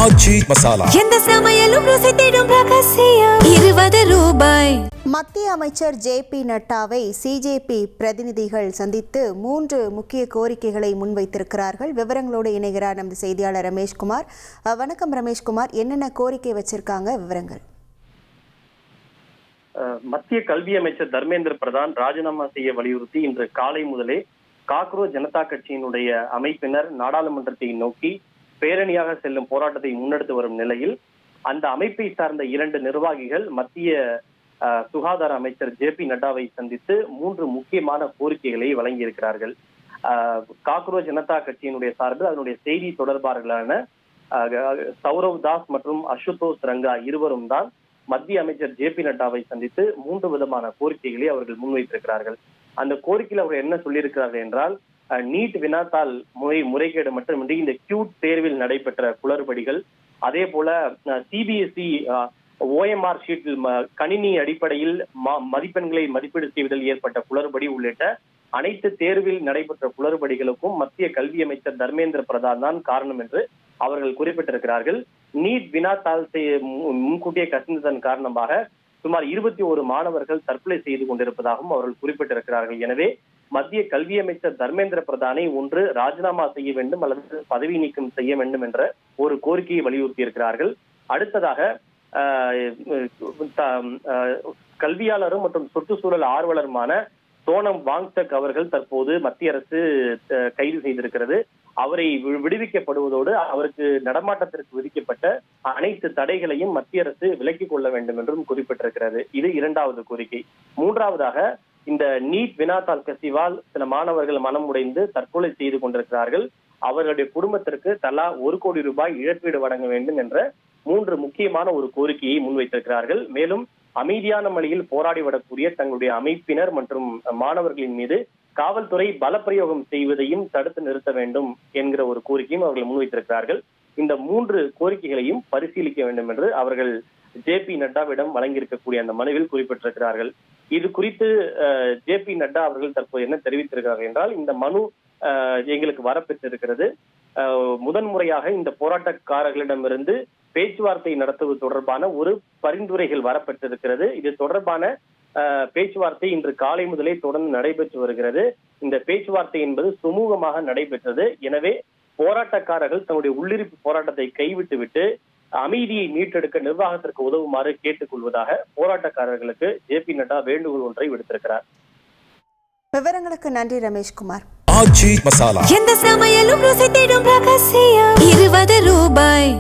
ஆச்சி மசாலா எந்த சமையலும் ருசி தேடும் ரகசியம் 20 ரூபாய். மத்திய அமைச்சர் ஜே.பி. நட்டாவை சிஜேபி பிரதிநிதிகள் சந்தித்து 3 முக்கிய கோரிக்கைகளை முன்வைத்திருக்கிறார்கள். விவரங்களோடு இணைகிறார் நமது செய்தியாளர் ரமேஷ்குமார். வணக்கம் ரமேஷ்குமார், என்னென்ன கோரிக்கை வச்சிருக்காங்க, விவரங்கள்? மத்திய கல்வி அமைச்சர் தர்மேந்திர பிரதான் ராஜினாமா செய்ய வலியுறுத்தி இன்று காலை முதலே காக்ரோச் ஜனதா கட்சியினுடைய அமைப்பினர் நாடாளுமன்றத்தை நோக்கி பேரணியாக செல்லும் போராட்டத்தை முன்னெடுத்து வரும் நிலையில் அந்த அமைப்பை சார்ந்த 2 நிர்வாகிகள் மத்திய சுகாதார அமைச்சர் ஜே.பி. நட்டாவை சந்தித்து 3 முக்கியமான கோரிக்கைகளை வழங்கியிருக்கிறார்கள். காக்ரோச் ஜனதா கட்சியினுடைய சார்பில் அதனுடைய செய்தி தொடர்பாளர்களான சௌரவ் தாஸ் மற்றும் அசுதோஷ் ரங்கா இருவரும் தான் மத்திய அமைச்சர் ஜே.பி. நட்டாவை சந்தித்து 3 விதமான கோரிக்கைகளை அவர்கள் முன்வைத்திருக்கிறார்கள். அந்த கோரிக்கையில் அவர்கள் என்ன சொல்லியிருக்கிறார்கள் என்றால், நீட் வினாத்தாள் முறைகேடு மட்டுமின்றி இந்த கியூட் தேர்வில் நடைபெற்ற குளறுபடிகள், அதே போல சிபிஎஸ்இ OMR ஷீட்டில் கணினி அடிப்படையில் மதிப்பெண்களை மதிப்பீடு செய்வதில் ஏற்பட்ட குளறுபடி உள்ளிட்ட அனைத்து தேர்வில் நடைபெற்ற குளறுபடிகளுக்கும் மத்திய கல்வி அமைச்சர் தர்மேந்திர பிரதான் தான் காரணம் என்று அவர்கள் குறிப்பிட்டிருக்கிறார்கள். நீட் வினாத்தாள் முன்கூட்டியே கசிந்ததன் காரணமாக சுமார் 21 மாணவர்கள் தற்கொலை செய்து கொண்டிருப்பதாகவும் அவர்கள் குறிப்பிட்டிருக்கிறார்கள். எனவே மத்திய கல்வி அமைச்சர் தர்மேந்திர பிரதானை ஒன்று ராஜினாமா செய்ய வேண்டும் அல்லது பதவி நீக்கம் செய்ய வேண்டும் என்ற ஒரு கோரிக்கையை வலியுறுத்தி இருக்கிறார்கள். அடுத்ததாக கல்வியாளரும் மற்றும் சுற்றுச்சூழல் ஆர்வலருமான சோனம் வாங்சக் அவர்கள் தற்போது மத்திய அரசு கைது செய்திருக்கிறது. அவரை விடுவிக்கப்படுவதோடு அவருக்கு நடமாட்டத்திற்கு விதிக்கப்பட்ட அனைத்து தடைகளையும் மத்திய அரசு விலக்கிக் கொள்ள வேண்டும் என்றும் குறிப்பிட்டிருக்கிறது. இது 2வது கோரிக்கை. 3வதாக இந்த நீட் வினாத்தாள் கசிவால் சில மாணவர்கள் மனம் உடைந்து தற்கொலை செய்து கொண்டிருக்கிறார்கள். அவர்களுடைய குடும்பத்திற்கு தலா 1 கோடி ரூபாய் இழப்பீடு வழங்க வேண்டும் என்ற 3 முக்கியமான ஒரு கோரிக்கையை முன்வைத்திருக்கிறார்கள். மேலும் அமைதியான வழியில் போராடி வரக்கூடிய தங்களுடைய அமைப்பினர் மற்றும் மாணவர்களின் மீது காவல்துறை பலப்பிரயோகம் செய்வதையும் தடுத்து நிறுத்த வேண்டும் என்கிற ஒரு கோரிக்கையும் அவர்கள் முன்வைத்திருக்கிறார்கள். இந்த 3 கோரிக்கைகளையும் பரிசீலிக்க வேண்டும் என்று அவர்கள் ஜே.பி. நட்டாவிடம் வழங்கியிருக்கக்கூடிய அந்த மனுவில் குறிப்பிட்டிருக்கிறார்கள். இது குறித்து ஜே.பி. நட்டா அவர்கள் தற்போது என்ன தெரிவித்திருக்கிறார்கள் என்றால், இந்த மனு எங்களுக்கு வரப்பெற்றிருக்கிறது. முதன்முறையாக இந்த போராட்டக்காரர்களிடமிருந்து பேச்சுவார்த்தை நடத்துவது தொடர்பான ஒரு பரிந்துரைகள் வரப்பட்டிருக்கிறது. இது தொடர்பான பேச்சுவார்த்தை இன்று காலை முதலே தொடர்ந்து நடைபெற்று வருகிறது. இந்த பேச்சுவார்த்தை என்பது சுமூகமாக நடைபெற்றது. எனவே போராட்டக்காரர்கள் தங்களுடைய உள்ளிருப்பு போராட்டத்தை கைவிட்டுவிட்டு அமைதியை மீட்டெடுக்க நிர்வாகத்திற்கு உதவுமாறு கேட்டுக்கொள்வதாக போராட்டக்காரர்களுக்கு ஜே.பி. நட்டா வேண்டுகோள் ஒன்றை விடுத்திருக்கிறார். விவரங்களுக்கு நன்றி ரமேஷ்குமார். ஆச்சி மசாலா எந்த சமையலும் ருசி தேடும் ரகசியம் 20 ரூபாய்.